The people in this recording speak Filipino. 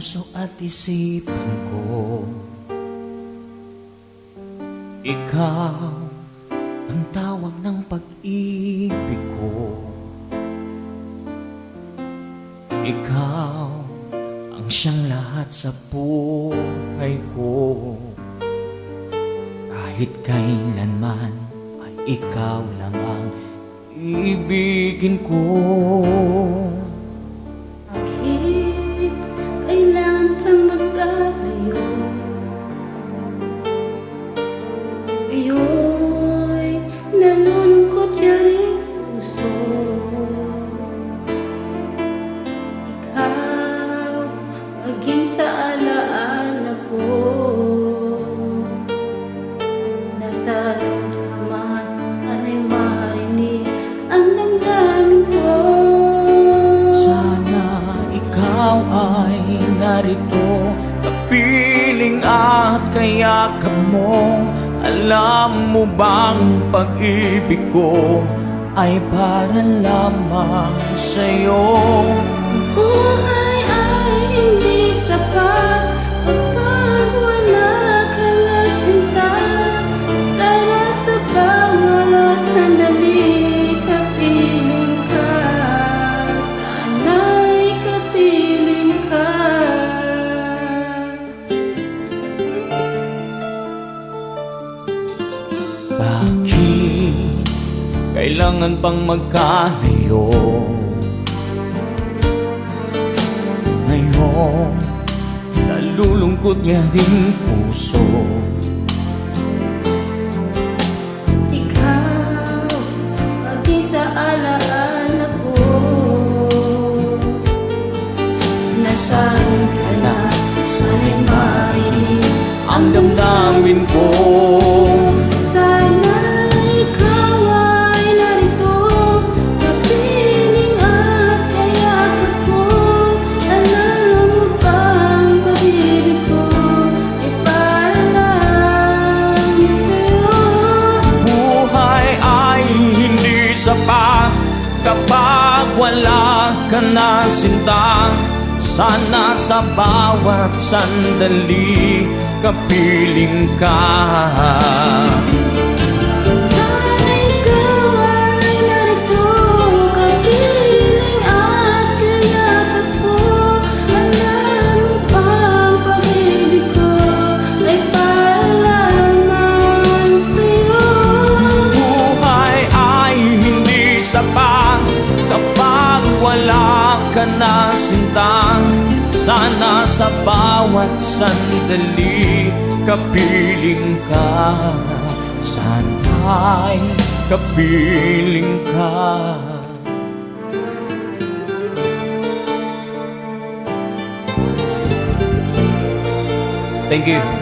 puso at isipan ko. Ikaw ang tawag ng pag-ibig ko. Ikaw ang siyang lahat sa buhay ko. Kahit kailanman ay ikaw lang ang ibigin ko. Bakit kailangan kang magkalayo? Iyo'y nalulungkot yung puso. Ikaw maging sa alaala ko. Nasa man, sana'y marinig ang damdamin ko. Sana ikaw ay narito, kapiling at kayakap mo. Alam mo bang pag-ibig ko ay para lamang sa'yo? Buhay ay hindi sapat kapag wala ka na sinta. Sana sa bawat sandali kapiling ka. Sana'y kapiling ka. Bakit kailangan pang magkalayo? Ngayon, nalulungkot niya rin puso. Ikaw maging sa alaala ko. Nasaan ka na? Sana'y marinig Ang damdamin ko. sana ikaw ay narito, kapiling at kayakap ko. Alam mo bang pag-ibig ko ay para lang sa'yo? Buhay ay hindi sapat kapag wala ka na sinta. Sana sa bawat sandali kapiling ka. Sana ikaw ay narito, kapiling at kayakap ko. Alam mo bang pag-ibig ko ay para lamang sa'yo? Buhay ay hindi sapat kapag wala ka na sinta. Sana sa bawat sandali kapiling ka. Sana'y kapiling ka. Thank you.